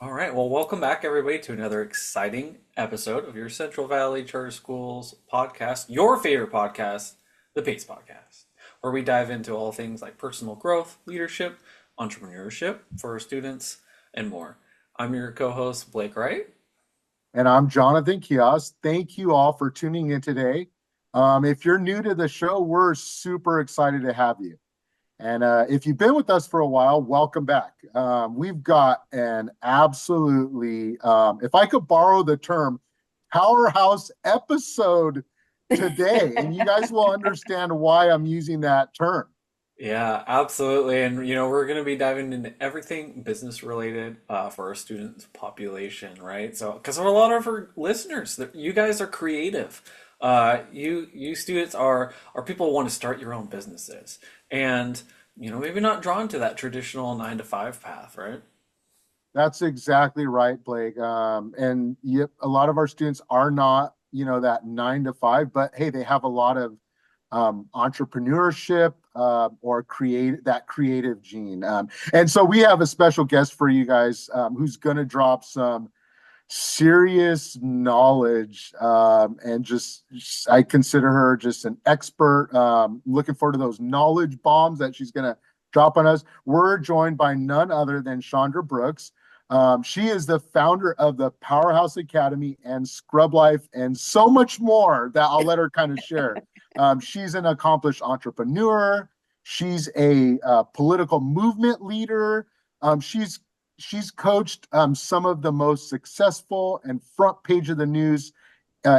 All right. Well, welcome back, everybody, to another exciting episode of your Central Valley Charter Schools podcast, your favorite podcast, the PACE Podcast, where we dive into all things like personal growth, leadership, entrepreneurship for our students, and more. I'm your co host, Blake Wright. And I'm Jonathan Kios. Thank you all for tuning in today. If you're new to the show, we're super excited to have you. And if you've been with us for a while, welcome back. We've got an absolutely, if I could borrow the term, powerhouse episode today. And you guys will understand why I'm using that term. Yeah, absolutely. And, we're going to be diving into everything business related for our student population, right? So, because a lot of our listeners, you guys are creative. You students are people who want to start your own businesses. And, maybe not drawn to that traditional 9 to 5 path, right? That's exactly right, Blake. And yep, a lot of our students are not, that 9 to 5, but hey, they have a lot of entrepreneurship or creative gene. And so we have a special guest for you guys who's going to drop some serious knowledge and I consider her just an expert. Looking forward to those knowledge bombs that she's going to drop on us. We're joined by none other than Chandra Brooks. She is the founder of the Powerhouse Academy and Scrublyfe and so much more that I'll let her kind of share. She's an accomplished entrepreneur. She's a political movement leader. She's coached some of the most successful and front page of the news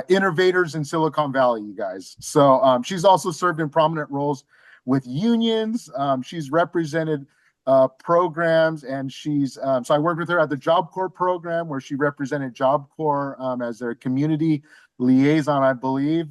innovators in Silicon Valley, you guys. So she's also served in prominent roles with unions. She's represented programs, and so I worked with her at the Job Corps program where she represented Job Corps as their community liaison, I believe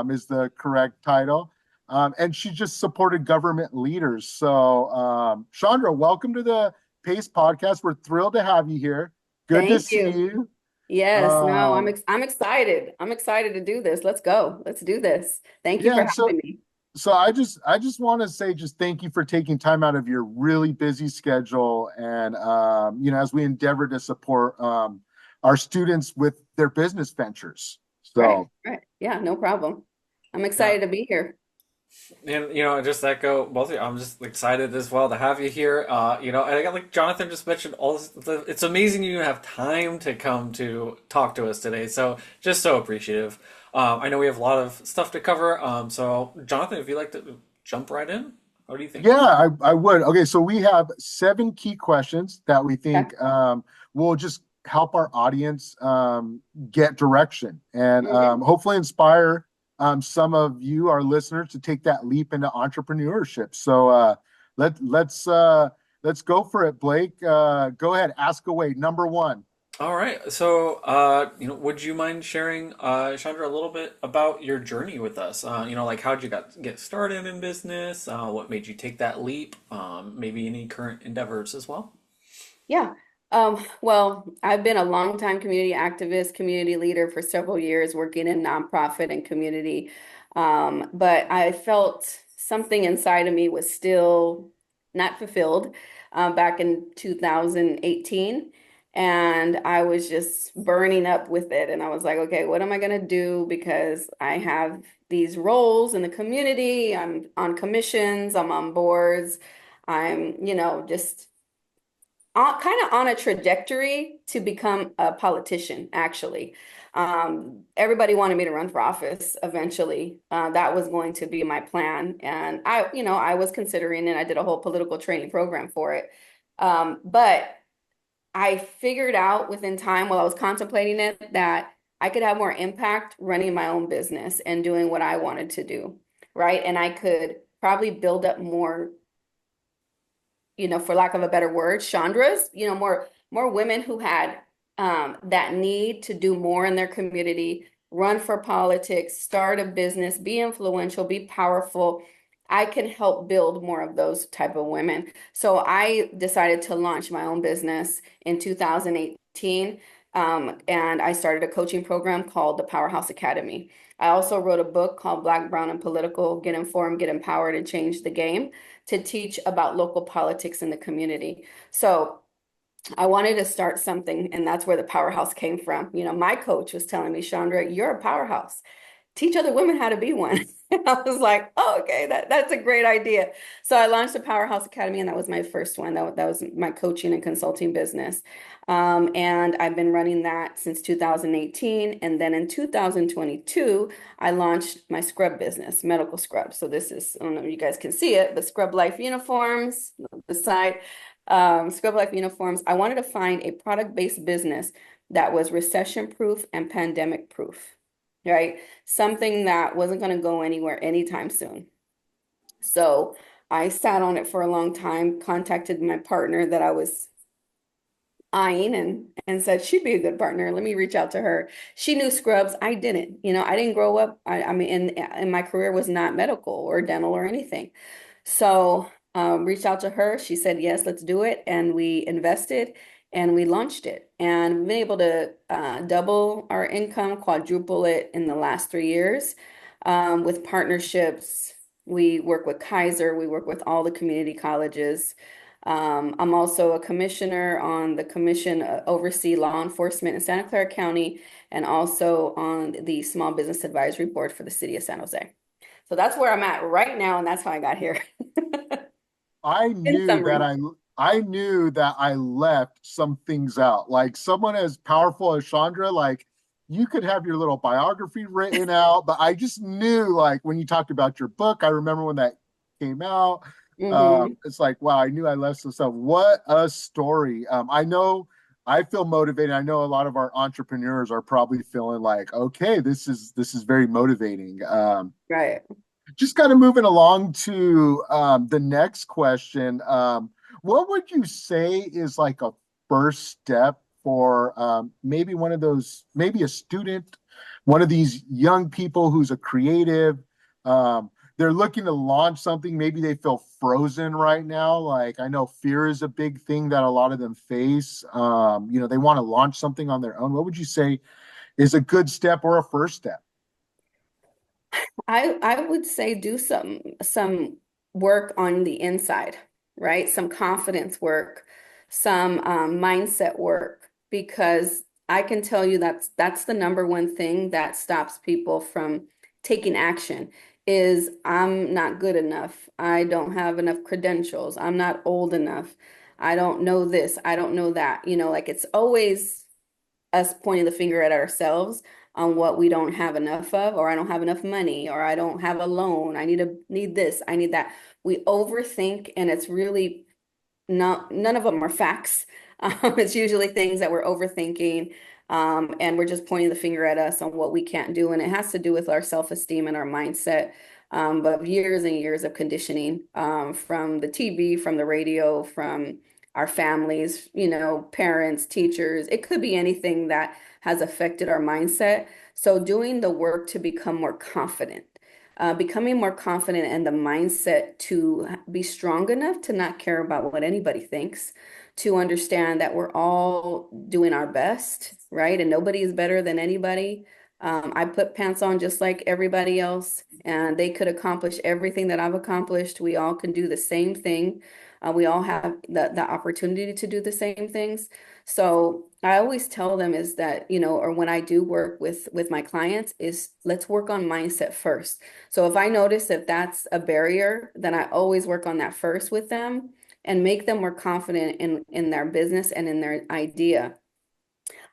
is the correct title. And she just supported government leaders. So Chandra, welcome to the PACE podcast. We're thrilled to have you here. Good to Thank see you. you. Yes, no, Um, I'm excited. I'm excited to do this. Let's go. Let's do this. Thank you yeah, for and so having me. so I just want to say just thank you for taking time out of your really busy schedule and as we endeavor to support our students with their business ventures. Right, So right. Yeah, no problem. I'm Yeah. excited to be here. And just echo both of you. I'm just excited as well to have you here. And I got like Jonathan just mentioned all this. It's amazing you have time to come to talk to us today. So just so appreciative. I know we have a lot of stuff to cover. So Jonathan, if you'd like to jump right in, what do you think? yeah, I would. Okay, so we have 7 key questions that we Okay. think will just help our audience get direction and Mhm. hopefully inspire some of you, our listeners, to take that leap into entrepreneurship. So let's go for it, Blake. Go ahead, ask away. Number one. All right. So, would you mind sharing, Chandra, a little bit about your journey with us? Like how'd you get started in business? What made you take that leap? Maybe any current endeavors as well? Yeah. Well, I've been a longtime community activist, community leader for several years, working in nonprofit and community. But I felt something inside of me was still not fulfilled back in 2018. And I was just burning up with it. And I was like, okay, what am I going to do? Because I have these roles in the community. I'm on commissions, I'm on boards. I'm, just kind of on a trajectory to become a politician, actually. Everybody wanted me to run for office eventually. That was going to be my plan. And I was considering it. I did a whole political training program for it. But I figured out within time while I was contemplating it that I could have more impact running my own business and doing what I wanted to do, right? And I could probably build up more, for lack of a better word, Chandras, more women who had that need to do more in their community, run for politics, start a business, be influential, be powerful. I can help build more of those type of women. So I decided to launch my own business in 2018. And I started a coaching program called the Powerhouse Academy. I also wrote a book called Black, Brown, and Political: Get Informed, Get Empowered, and Change the Game, to teach about local politics in the community. So I wanted to start something, and that's where the powerhouse came from. My coach was telling me, Chandra, you're a powerhouse. Teach other women how to be one. And I was like, oh, okay, that's a great idea. So I launched the Powerhouse Academy, and that was my first one. That was my coaching and consulting business. And I've been running that since 2018. And then in 2022, I launched my scrub business, medical scrubs. So this is, I don't know if you guys can see it, but Scrublyfe uniforms, the side, Scrublyfe uniforms. I wanted to find a product-based business that was recession-proof and pandemic-proof, right? Something that wasn't going to go anywhere anytime soon. So I sat on it for a long time, contacted my partner that I was eyeing and said she'd be a good partner. Let me reach out to her. She knew scrubs. I didn't. I didn't grow up. I mean, in my career was not medical or dental or anything. So reached out to her. She said, yes, let's do it. And we invested and we launched it. And we've been able to double our income, quadruple it in the last 3 years with partnerships. We work with Kaiser. We work with all the community colleges. I'm also a commissioner on the commission oversee law enforcement in Santa Clara County and also on the Small Business Advisory Board for the city of San Jose. So that's where I'm at right now, and that's how I got here. I In knew that summary. I knew that I left some things out. Like someone as powerful as Chandra, like you could have your little biography written out, but I just knew like when you talked about your book, I remember when that came out. Hmm. It's like, wow, I knew I left some stuff. What a story. I know I feel motivated. I know a lot of our entrepreneurs are probably feeling like, okay, this is very motivating. Right. Just kind of moving along to the next question. What would you say is like a first step for maybe one of those, maybe a student, one of these young people who's a creative? They're looking to launch something. Maybe they feel frozen right now. Like I know fear is a big thing that a lot of them face. They want to launch something on their own. What would you say is a good step or a first step? I would say do some work on the inside, right? Some confidence work, some mindset work, because I can tell you that's the number one thing that stops people from taking action is I'm not good enough. I don't have enough credentials. I'm not old enough. I don't know this. I don't know that. Like it's always us pointing the finger at ourselves on what we don't have enough of, or I don't have enough money, or I don't have a loan. I need this, I need that. We overthink, and it's really none of them are facts. It's usually things that we're overthinking, and we're just pointing the finger at us on what we can't do. And it has to do with our self-esteem and our mindset. But years and years of conditioning from the TV, from the radio, from our families, parents, teachers. It could be anything that has affected our mindset. So doing the work to become more confident. Becoming more confident and the mindset to be strong enough to not care about what anybody thinks, to understand that we're all doing our best, right? And nobody is better than anybody. I put pants on just like everybody else, and they could accomplish everything that I've accomplished. We all can do the same thing. We all have the opportunity to do the same things. So I always tell them is that, or when I do work with my clients, is let's work on mindset first. So if I notice that that's a barrier, then I always work on that first with them and make them more confident in their business and in their idea.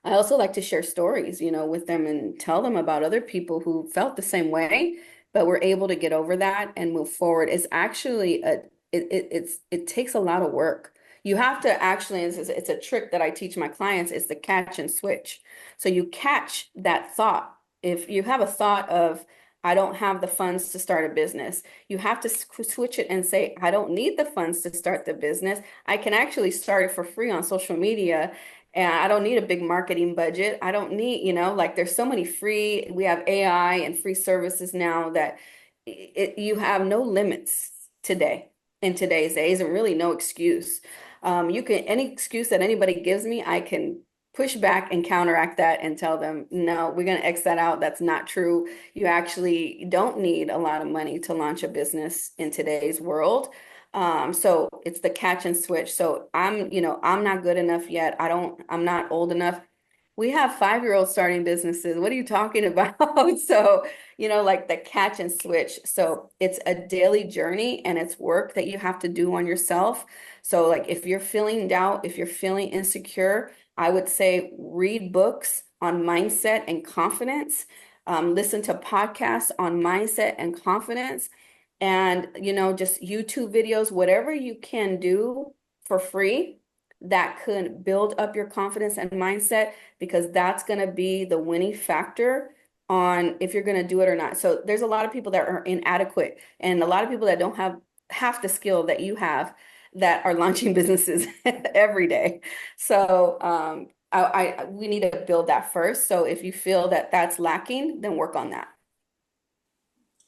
I also like to share stories, with them and tell them about other people who felt the same way, but were able to get over that and move forward. It's actually it takes a lot of work. You have to actually, it's a trick that I teach my clients, is the catch and switch. So you catch that thought. If you have a thought of, I don't have the funds to start a business, you have to switch it and say, I don't need the funds to start the business. I can actually start it for free on social media, and I don't need a big marketing budget. I don't need, like there's so many free, we have AI and free services now that you have no limits today in today's days, and really no excuse. Any excuse that anybody gives me, I can push back and counteract that and tell them, no, we're going to X that out. That's not true. You actually don't need a lot of money to launch a business in today's world. So it's the catch and switch. So I'm not good enough yet. I'm not old enough. We have 5-year-olds starting businesses. What are you talking about? So, like the catch and switch. So it's a daily journey and it's work that you have to do on yourself. So, like if you're feeling doubt, if you're feeling insecure, I would say read books on mindset and confidence. Listen to podcasts on mindset and confidence, and just YouTube videos, whatever you can do for free that could build up your confidence and mindset, because that's going to be the winning factor on if you're going to do it or not. So there's a lot of people that are inadequate and a lot of people that don't have half the skill that you have that are launching businesses every day. So we need to build that first. So if you feel that that's lacking, then work on that.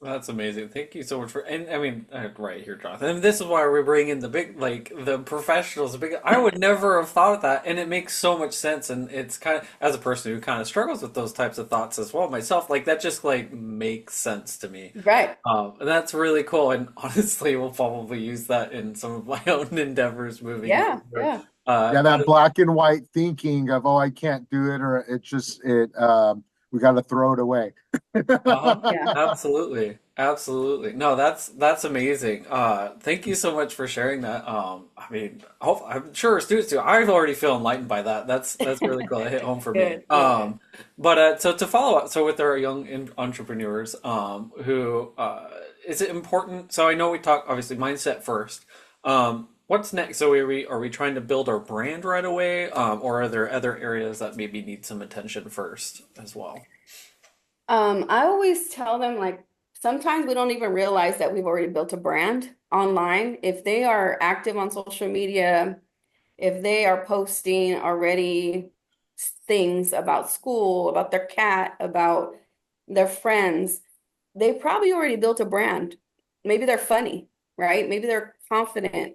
That's amazing. Thank you so much for, and I mean, right here, Jonathan. And this is why we bring in the big, like the professionals. The big, I would never have thought of that, and it makes so much sense. And it's kind of, as a person who kind of struggles with those types of thoughts as well myself, like that just like makes sense to me. Right. And that's really cool. And honestly, we'll probably use that in some of my own endeavors moving Yeah. forward. Yeah. Yeah, that black and white thinking of, oh, I can't do it, or we got to throw it away. Uh-huh. Yeah. Absolutely. Absolutely. No, that's amazing. Thank you so much for sharing that. I mean, I'm sure our students do. I already feel enlightened by that. That's really cool. It hit home for me. Good. Good. But so to follow up, so with our young entrepreneurs, who is it important? So I know we talk obviously mindset first. What's next? So are we trying to build our brand right away, or are there other areas that maybe need some attention first as well? I always tell them, like, sometimes we don't even realize that we've already built a brand online. If they are active on social media, if they are posting already things about school, about their cat, about their friends, they probably already built a brand. Maybe they're funny, right? Maybe they're confident.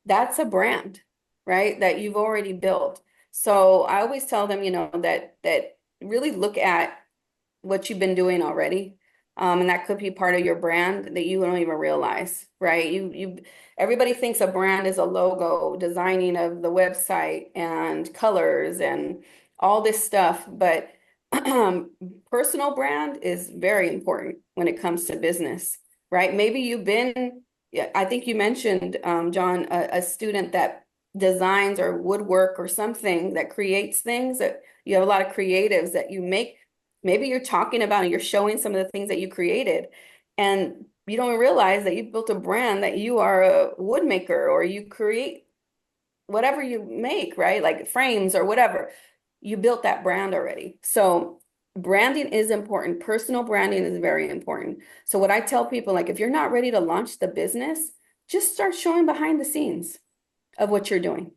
That's a brand, right? That you've already built. So I always tell them, that really look at what you've been doing already. And that could be part of your brand that you don't even realize, right? Everybody thinks a brand is a logo, designing of the website and colors and all this stuff, but personal brand is very important when it comes to business, right? Maybe you've been, yeah, I think you mentioned, John, a student that designs or woodwork or something that creates things, that you have a lot of creatives that you make. Maybe you're talking about and you're showing some of the things that you created, and you don't realize that you built a brand, that you are a wood maker or you create whatever you make, right? Like frames or whatever. You built that brand already. So branding is important. Personal branding is very important. So what I tell people, like if you're not ready to launch the business, just start showing behind the scenes of what you're doing,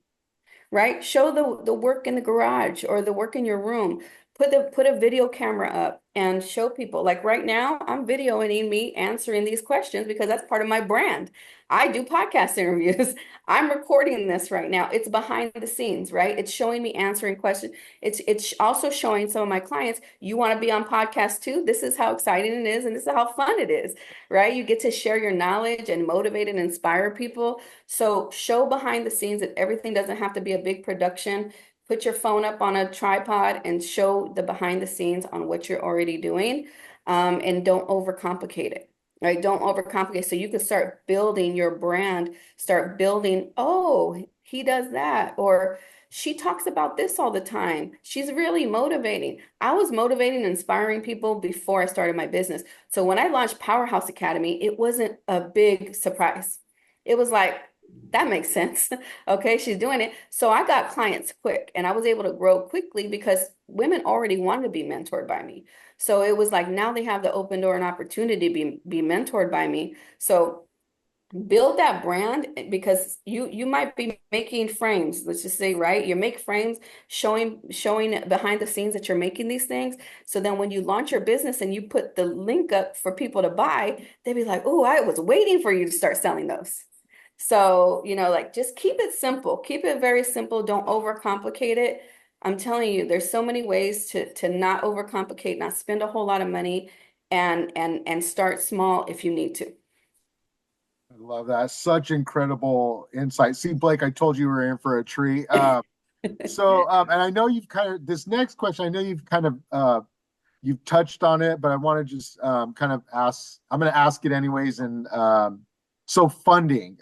right? Show the work in the garage or the work in your room. Put a video camera up and show people. Like right now, I'm videoing me answering these questions because that's part of my brand. I do podcast interviews. I'm recording this right now. It's behind the scenes, right? It's showing me answering questions. It's also showing some of my clients, you want to be on podcast too? This is how exciting it is, and this is how fun it is, right? You get to share your knowledge and motivate and inspire people. So show behind the scenes that everything doesn't have to be a big production. Put your phone up on a tripod and show the behind the scenes on what you're already doing. And don't overcomplicate it, right? Don't overcomplicate. So you can start building your brand, start building, oh, he does that, or she talks about this all the time. She's really motivating. I was motivating and inspiring people before I started my business. So when I launched Powerhouse Academy, it wasn't a big surprise. It was like, that makes sense. Okay, she's doing it. So I got clients quick and I was able to grow quickly because women already wanted to be mentored by me. So it was like now they have the open door and opportunity to be mentored by me. So build that brand, because you might be making frames, let's just say, right? You make frames showing behind the scenes that you're making these things. So then when you launch your business and you put the link up for people to buy, they'd be like, oh, I was waiting for you to start selling those. So, like just keep it simple, keep it very simple. Don't overcomplicate it. I'm telling you, there's so many ways to not overcomplicate, not spend a whole lot of money, and start small if you need to. love that. Such incredible insight. See, Blake, I told you we were in for a treat. And I know you've kind of this next question. I know you've kind of you've touched on it, but I want to just kind of ask. I'm going to ask it anyways. And so funding.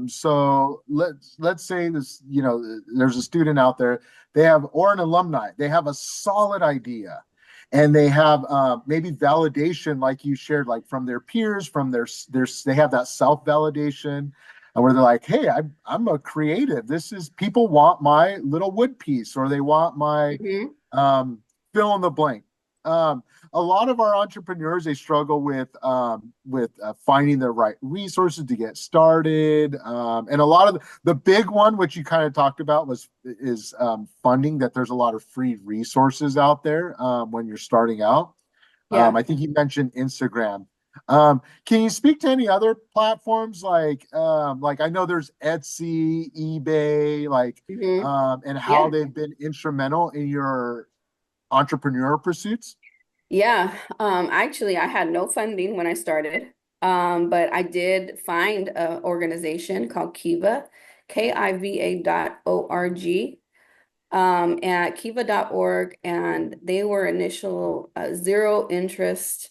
So let's say this. You know, there's a student out there. They have or an alumni. They have a solid idea, and they have maybe validation, like you shared, like from their peers, from their they have that self validation where they're like, hey, I'm a creative. This is people want my little wood piece or they want my Hmm. um, fill in the blank. Um, a lot of our entrepreneurs they struggle with finding the right resources to get started, and a lot of the big one, which you kind of talked about, was is funding. That there's a lot of free resources out there when you're starting out. Yeah. I think you mentioned Instagram. Can you speak to any other platforms like I know there's Etsy, eBay, Hmm. and how Yeah. they've been instrumental in your entrepreneur pursuits? Yeah. Actually, I had no funding when I started, but I did find an organization called Kiva, Kiva.org. At kiva.org, and they were initial zero interest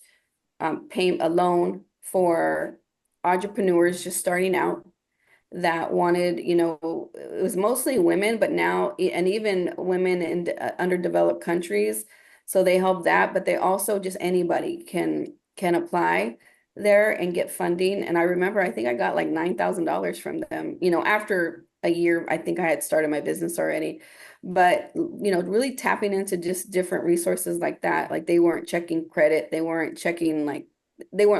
pay a loan for entrepreneurs just starting out that wanted, it was mostly women, but now, and even women in underdeveloped countries. So they help that, but they also just anybody can apply there and get funding. And I remember, I think I got like $9,000 from them, after a year, I think I had started my business already. But, really tapping into just different resources like that. Like they weren't checking credit, they weren't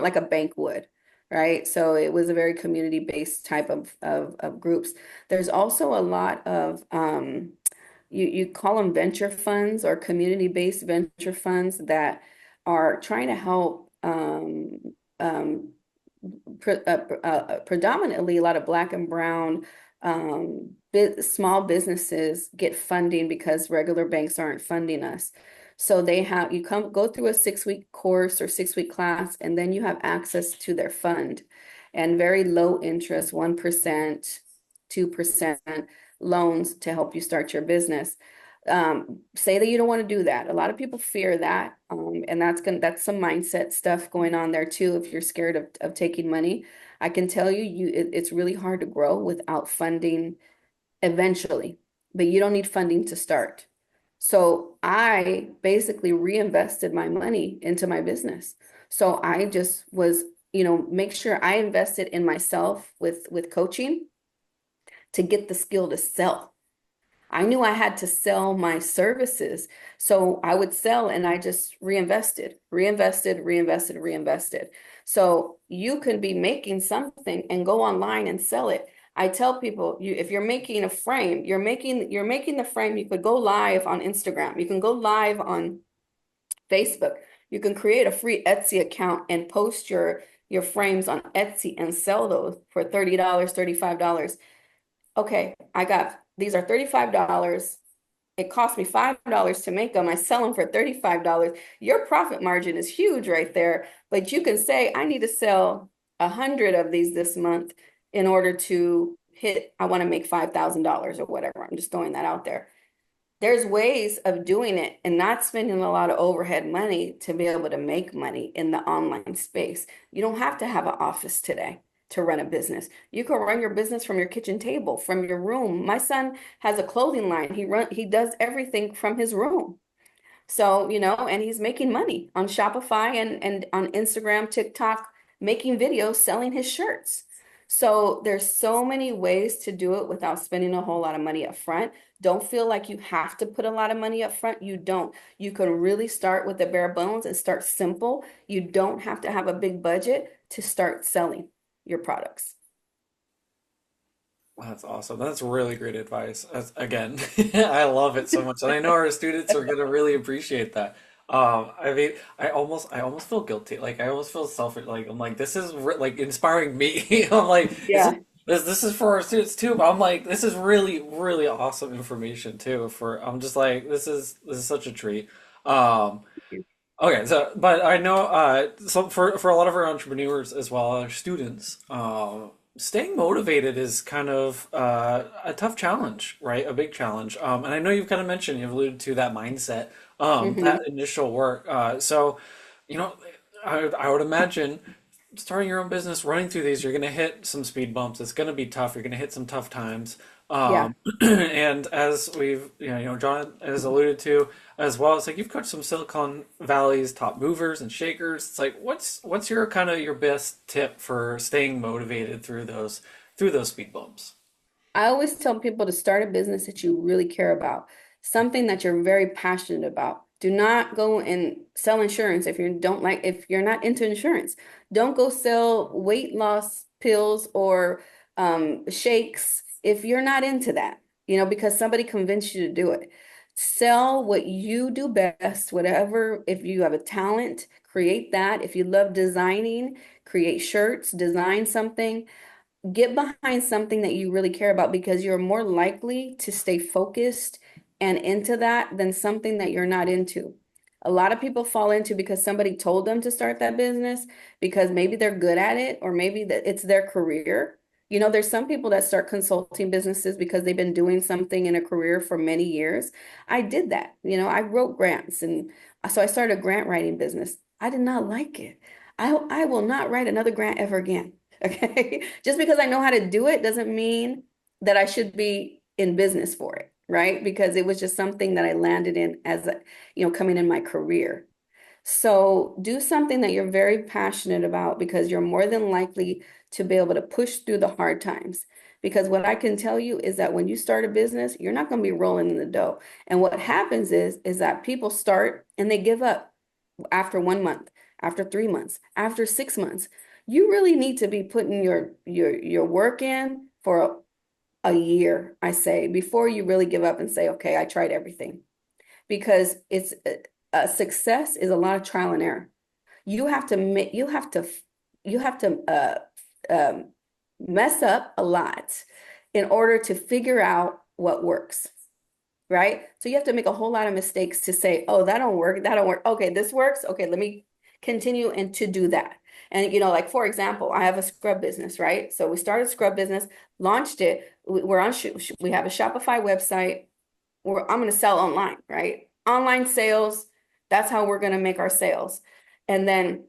like a bank would, right? So it was a very community-based type of groups. There's also a lot of you call them venture funds or community-based venture funds that are trying to help um, predominantly a lot of Black and brown small businesses get funding because regular banks aren't funding us. So they have you come go through a 6-week course or 6-week class, and then you have access to their fund and very low interest, 1%, 2% loans to help you start your business. Say that you don't want to do that. A lot of people fear that, and that's some mindset stuff going on there too. If you're scared of taking money, I can tell you, it's really hard to grow without funding eventually, but you don't need funding to start. So I basically reinvested my money into my business. So I just was, make sure I invested in myself with coaching to get the skill to sell. I knew I had to sell my services. So I would sell and I just reinvested, reinvested, reinvested, reinvested. So you can be making something and go online and sell it. I tell people, if you're making a frame, you're making the frame, you could go live on Instagram. You can go live on Facebook. You can create a free Etsy account and post your frames on Etsy and sell those for $30, $35. Okay, these are $35. It cost me $5 to make them. I sell them for $35. Your profit margin is huge right there. But you can say, I need to sell 100 of these this month in order to I want to make $5,000 or whatever. I'm just throwing that out there. There's ways of doing it and not spending a lot of overhead money to be able to make money in the online space. You don't have to have an office today to run a business. You can run your business from your kitchen table, from your room. My son has a clothing line. He does everything from his room. So, and he's making money on Shopify and on Instagram, TikTok, making videos, selling his shirts. So there's so many ways to do it without spending a whole lot of money up front. Don't feel like you have to put a lot of money up front. You don't. You can really start with the bare bones and start simple. You don't have to have a big budget to start selling your products. That's awesome. That's really great advice. Again, I love it so much, and I know our students are gonna really appreciate that. I mean, I almost feel guilty. Like I almost feel selfish. Like I'm like, this is like inspiring me. I'm like, Yeah. this is for our students too. But I'm like, this is really, really awesome information too. I'm just like, this is such a treat. Um, Okay, so but I know so for a lot of our entrepreneurs as well, our students, staying motivated is kind of a tough challenge, right? A big challenge. And I know you've kind of mentioned, you've alluded to that mindset, Hmm. that initial work. So, you know, I would imagine starting your own business, running through these, you're going to hit some speed bumps. It's going to be tough. You're going to hit some tough times. Yeah. And as we've, John has alluded to as well, it's like you've coached some Silicon Valley's top movers and shakers. It's like, what's your kind of your best tip for staying motivated through those speed bumps? I always tell people to start a business that you really care about, something that you're very passionate about. Do not go and sell insurance if you're not into insurance. Don't go sell weight loss pills or shakes if you're not into that, because somebody convinced you to do it. Sell what you do best, whatever. If you have a talent, create that. If you love designing, create shirts, design something. Get behind something that you really care about because you're more likely to stay focused and into that than something that you're not into. A lot of people fall into because somebody told them to start that business because maybe they're good at it or maybe that it's their career. There's some people that start consulting businesses because they've been doing something in a career for many years. I did that. I wrote grants and so I started a grant writing business. I did not like it. I will not write another grant ever again. Okay. Just because I know how to do it doesn't mean that I should be in business for it, right? Because it was just something that I landed in coming in my career. So do something that you're very passionate about because you're more than likely to be able to push through the hard times. Because what I can tell you is that when you start a business, you're not going to be rolling in the dough. And what happens is that people start and they give up after 1 month, after 3 months, after 6 months. You really need to be putting your work in for a year, I say, before you really give up and say, okay, I tried everything. Because it's a success is a lot of trial and error. You have to make you have to mess up a lot in order to figure out what works, right? So you have to make a whole lot of mistakes to say, oh, that don't work, that don't work. Okay, this works. Okay, let me continue and to do that. And like for example, I have a scrub business, right? So we started a scrub business, launched it. We have a Shopify website. I'm going to sell online, right? Online sales. That's how we're going to make our sales. And then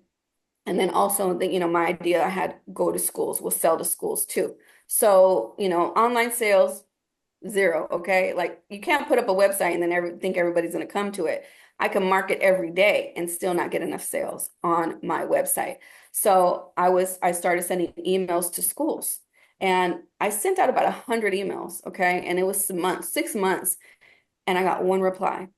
also my idea I had go to schools, we'll sell to schools too. So, online sales, zero, okay? Like you can't put up a website and then think everybody's going to come to it. I can market every day and still not get enough sales on my website. So I started sending emails to schools and I sent out about 100 emails, okay? And it was some months, 6 months, and I got one reply.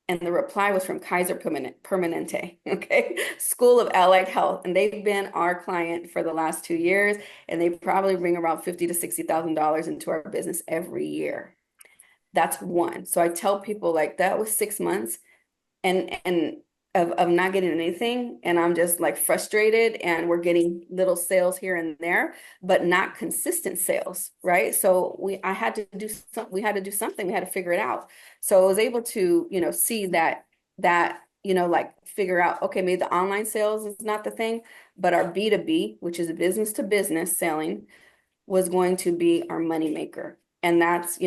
And the reply was from Kaiser Permanente, okay? School of Allied Health. And they've been our client for the last 2 years, and they probably bring around $50,000 to $60,000 into our business every year. That's one. So I tell people like that was 6 months and of not getting anything. And I'm just like frustrated and we're getting little sales here and there, but not consistent sales, right? So I had to do we had to do something. We had to figure it out. So I was able to, see like figure out, okay, maybe the online sales is not the thing, but our B2B, which is business to business selling, was going to be our money maker. And that's,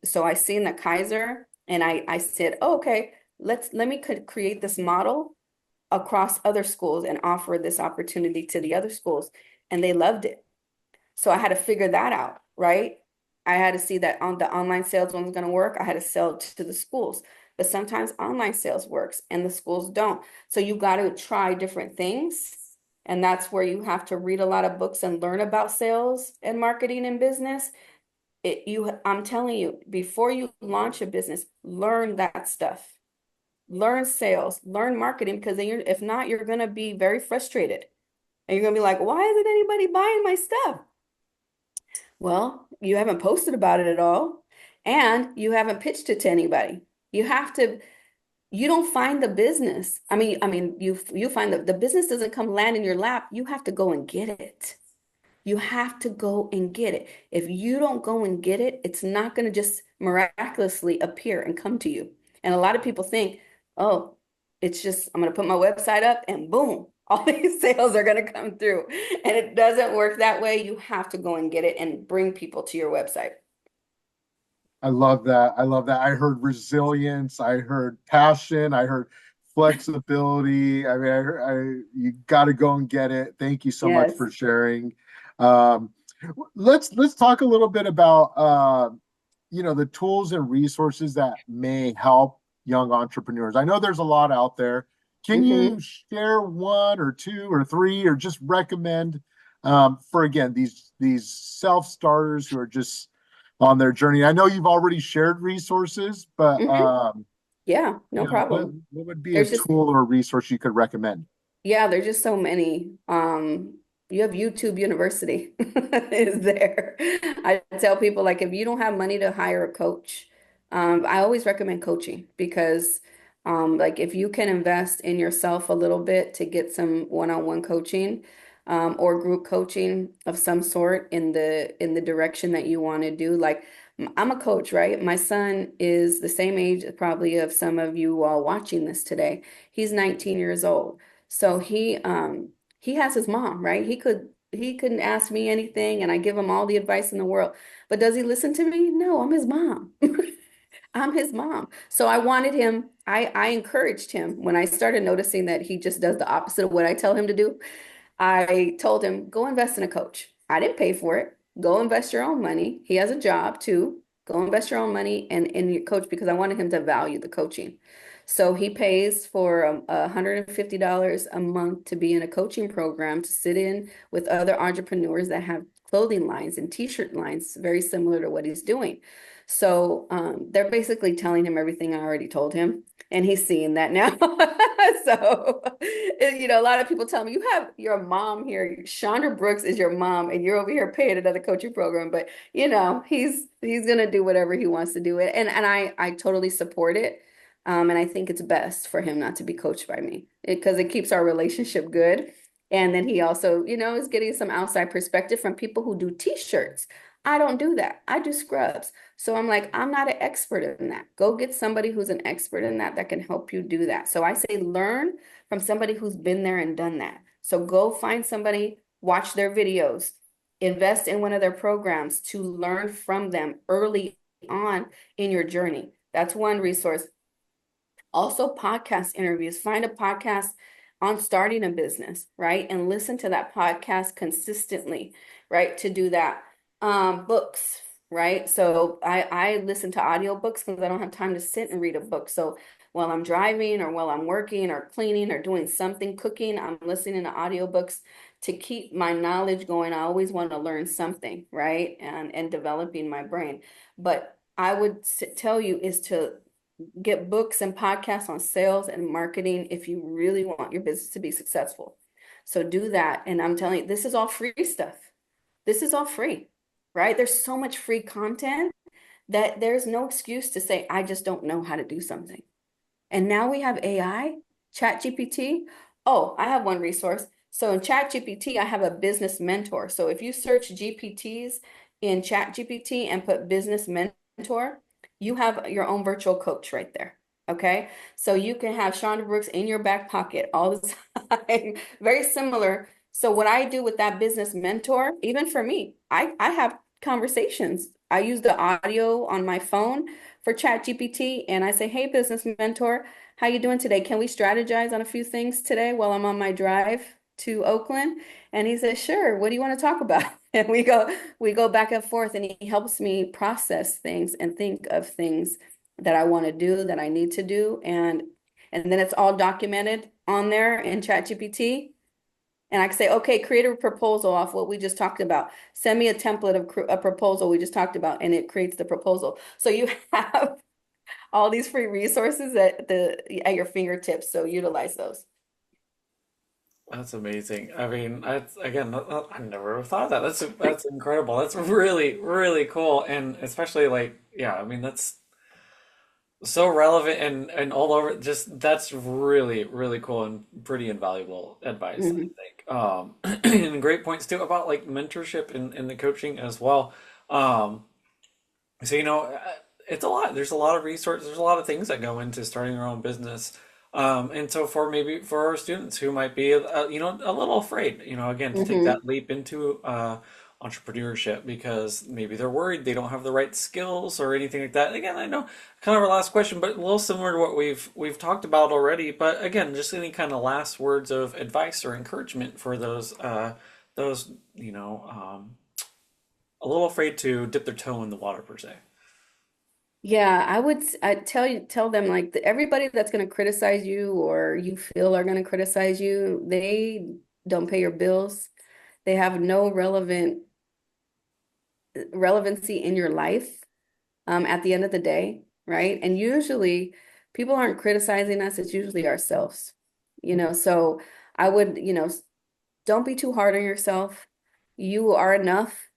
so I seen the Kaiser and I said, oh, okay, let me create this model across other schools and offer this opportunity to the other schools. And they loved it. So I had to figure that out, right? I had to see that on the online sales one's going to work. I had to sell to the schools. But sometimes online sales works and the schools don't. So you got to try different things. And that's where you have to read a lot of books and learn about sales and marketing and business. I'm telling you, before you launch a business, learn that stuff. Learn sales, learn marketing, because then if not, you're going to be very frustrated. And you're going to be like, why isn't anybody buying my stuff? Well, you haven't posted about it at all, and you haven't pitched it to anybody. You have to, you don't find the business. You find the business doesn't come land in your lap. You have to go and get it. You have to go and get it. If you don't go and get it, it's not going to just miraculously appear and come to you. And a lot of people think, oh, It's just, I'm going to put my website up and boom, all these sales are going to come through. And it doesn't work that way. You have to go and get it and bring people to your website. I love that. I love that. I heard resilience. I heard passion. I heard flexibility. I mean, you got to go and get it. Thank you so much Yes. for sharing. Um, let's talk a little bit about the tools and resources that may help young entrepreneurs. I know there's a lot out there. Can Hmm. you share one or two or three, or just recommend for again these self starters who are just on their journey? I know you've already shared resources, but Hmm. Yeah, no problem. what would be a There's just tool or a resource you could recommend? Yeah, there's just so many. You have YouTube University is there. I tell people like if you don't have money to hire a coach, I always recommend coaching because like if you can invest in yourself a little bit to get some one-on-one coaching or group coaching of some sort in the direction that you want to do. Like I'm a coach, right? My son is the same age probably of some of you all watching this today. He's 19 years old. So he has his mom, right? He couldn't ask me anything and I give him all the advice in the world. But does he listen to me? No, I'm his mom. I'm his mom. So I wanted him, I encouraged him when I started noticing that he just does the opposite of what I tell him to do. I told him, go invest in a coach. I didn't pay for it. Go invest your own money. He has a job too. Go invest your own money and in your coach because I wanted him to value the coaching. So he pays for $150 a month to be in a coaching program to sit in with other entrepreneurs that have clothing lines and t-shirt lines very similar to what he's doing. So they're basically telling him everything I already told him, and he's seeing that now. So, a lot of people tell me, you have your mom here. Chandra Brooks is your mom, and you're over here paying another coaching program. But he's gonna do whatever he wants to do it, and I totally support it. And I think it's best for him not to be coached by me because it keeps our relationship good. And then he also, is getting some outside perspective from people who do t-shirts. I don't do that. I do scrubs. So I'm like, I'm not an expert in that. Go get somebody who's an expert in that can help you do that. So I say learn from somebody who's been there and done that. So go find somebody, watch their videos, invest in one of their programs to learn from them early on in your journey. That's one resource. Also, podcast interviews. Find a podcast on starting a business, right? And listen to that podcast consistently, right? To do that. Books, right? So I listen to audiobooks because I don't have time to sit and read a book. So while I'm driving or while I'm working or cleaning or doing something, cooking, I'm listening to audiobooks to keep my knowledge going. I always want to learn something, right? And developing my brain. But I would tell you is to get books and podcasts on sales and marketing if you really want your business to be successful. So do that. And I'm telling you, this is all free stuff. This is all free, right? There's so much free content that there's no excuse to say, I just don't know how to do something. And now we have AI, Chat GPT. Oh, I have one resource. So in Chat GPT, I have a business mentor. So if you search GPTs in Chat GPT and put business mentor, you have your own virtual coach right there. Okay. So you can have Chandra Brooks in your back pocket all the time. Very similar. So what I do with that business mentor, even for me, I have conversations. I use the audio on my phone for Chat GPT and I say, hey, business mentor, how you doing today? Can we strategize on a few things today while I'm on my drive to Oakland? And he says, sure, what do you want to talk about? And we go back and forth and he helps me process things and think of things that I want to do, that I need to do. And then it's all documented on there in Chat GPT. And I can say, okay, create a proposal off what we just talked about. Send me a template of a proposal we just talked about, and it creates the proposal. So you have all these free resources at your fingertips. So utilize those. That's amazing. I mean, that's again, I never thought of that. That's incredible. That's really, really cool. And especially like, yeah, I mean, that's so relevant and all over. Just that's really, really cool and pretty invaluable advice, I Mhm. think. And great points too about like mentorship and the coaching as well. Um, so it's a lot. There's a lot of resources. There's a lot of things that go into starting your own business. And so for maybe for our students who might be, a little afraid, again, to take Hmm. that leap into entrepreneurship because maybe they're worried they don't have the right skills or anything like that. Again, I know kind of our last question, but a little similar to what we've talked about already. But again, just any kind of last words of advice or encouragement for those a little afraid to dip their toe in the water per se. Yeah, I tell them like everybody that's going to criticize you or you feel are going to criticize you, they don't pay your bills. They have no relevancy in your life at the end of the day, right? And usually people aren't criticizing us, it's usually ourselves, So I would, don't be too hard on yourself. You are enough.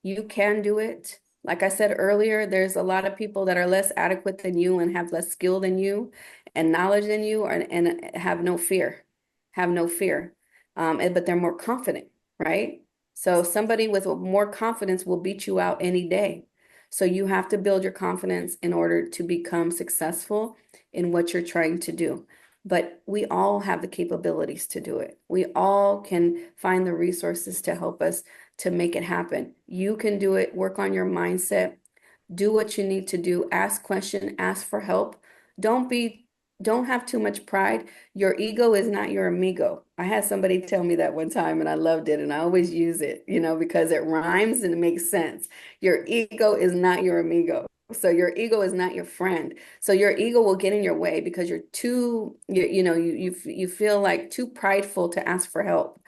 You can do it. Like I said earlier, there's a lot of people that are less adequate than you and have less skill than you and knowledge than you and have no fear, have no fear. But they're more confident, right? So somebody with more confidence will beat you out any day. So you have to build your confidence in order to become successful in what you're trying to do. But we all have the capabilities to do it. We all can find the resources to help us to make it happen. You can do it, work on your mindset, do what you need to do, ask questions, ask for help. Don't be don't have too much pride. Your ego is not your amigo. I had somebody tell me that one time and I loved it and I always use it, because it rhymes and it makes sense. Your ego is not your amigo. So your ego is not your friend. So your ego will get in your way because you're too you feel like too prideful to ask for help.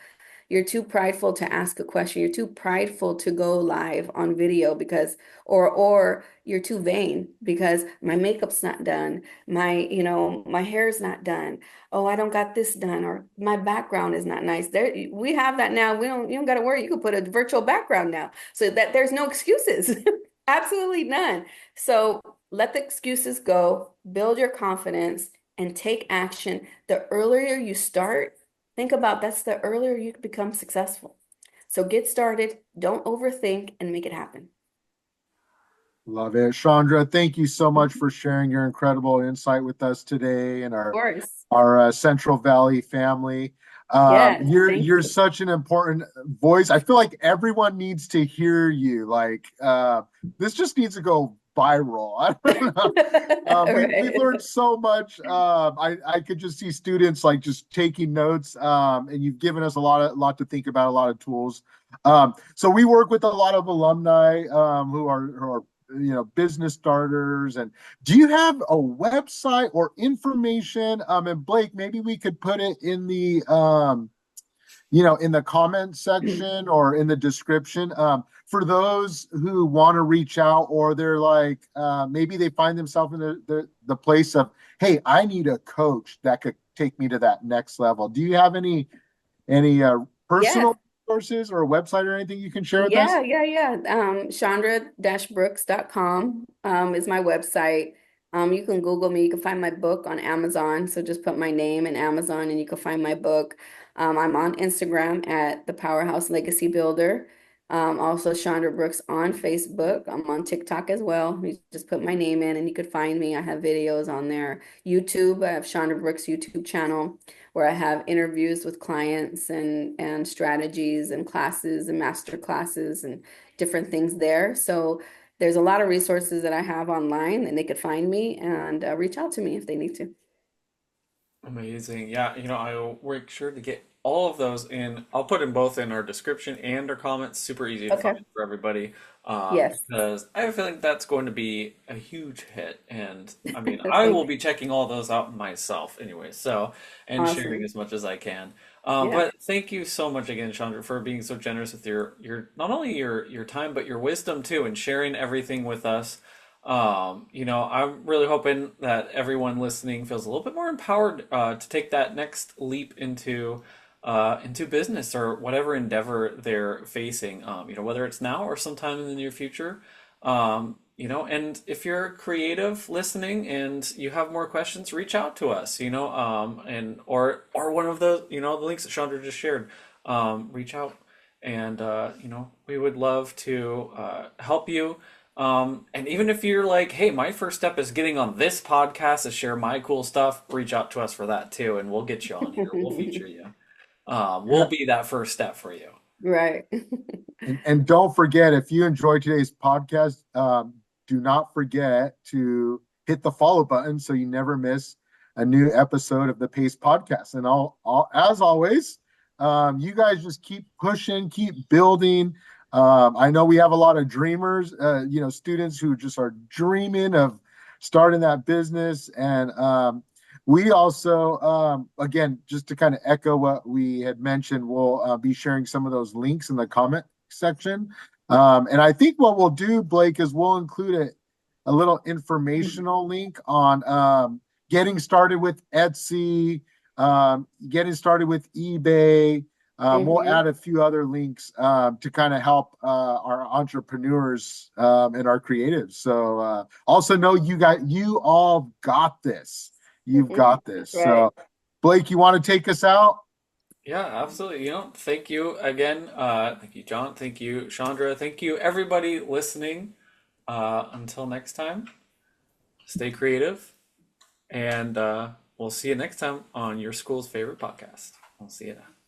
You're too prideful to ask a question. You're too prideful to go live on video because or you're too vain because my makeup's not done. My hair's not done. Oh, I don't got this done or my background is not nice. There we have that now. You don't got to worry. You can put a virtual background now. So that there's no excuses. Absolutely none. So let the excuses go, build your confidence and take action. The earlier you start, think about that's the earlier you become successful. So get started, don't overthink, and make it happen. Love it. Chandra, thank you so much Of for sharing your incredible insight with us today and course. our Central Valley family. Yes, thank You're you. such an important voice. I feel like everyone needs to hear you. Like this just needs to go viral. I don't know. We've Right. learned so much. I could just see students like just taking notes. And you've given us lot to think about, a lot of tools. So we work with a lot of alumni who are business starters. And do you have a website or information? And Blake, maybe we could put it in the in the comment section or in the description, for those who want to reach out, or they're like maybe they find themselves in the place of, hey, I need a coach that could take me to that next level. Do you have any Yes. personal resources or a website or anything you can share with us? Yeah. Chandra-brooks.com is my website. You can Google me. You can find my book on Amazon. So just put my name in Amazon and you can find my book. I'm on Instagram at the Powerhouse Legacy Builder. Also Chandra Brooks on Facebook. I'm on TikTok as well. You just put my name in and you could find me. I have videos on there. YouTube, I have Chandra Brooks YouTube channel where I have interviews with clients and strategies and classes and master classes and different things there. So there's a lot of resources that I have online and they could find me and reach out to me if they need to. Amazing. Yeah, I will make sure to get all of those in. I'll put them both in our description and our comments. Super easy to Okay. find for everybody. Yes. Because I have a feeling that's going to be a huge hit. And I mean, I will Thank be checking all those out myself anyway. So, you. and sharing Awesome. as much as I can. Yeah. But thank you so much again, Chandra, for being so generous with your not only your time, but your wisdom too, and sharing everything with us. I'm really hoping that everyone listening feels a little bit more empowered to take that next leap into business or whatever endeavor they're facing. Whether it's now or sometime in the near future. And if you're creative listening and you have more questions, reach out to us. And or one of the links that Chandra just shared. Reach out, and we would love to help you And even if you're like, hey, my first step is getting on this podcast to share my cool stuff, reach out to us for that too, and we'll get you on here. We'll feature you. We'll be that first step for you. Right. And don't forget, if you enjoyed today's podcast, do not forget to hit the follow button so you never miss a new episode of the Pace Podcast. And as always, you guys just keep pushing, keep building. I know we have a lot of dreamers, students who just are dreaming of starting that business. And we also, again, just to kind of echo what we had mentioned, we'll be sharing some of those links in the comment section. And I think what we'll do, Blake, is we'll include a little informational link on getting started with Etsy, getting started with eBay. We'll Hmm. add a few other links to kind of help our entrepreneurs and our creatives. So also know you all got this. You've got this. Right. So Blake, you want to take us out? Yeah, absolutely. Thank you again. Thank you, John. Thank you, Chandra. Thank you, everybody listening. Until next time, stay creative, and we'll see you next time on your school's favorite podcast. We'll see you then.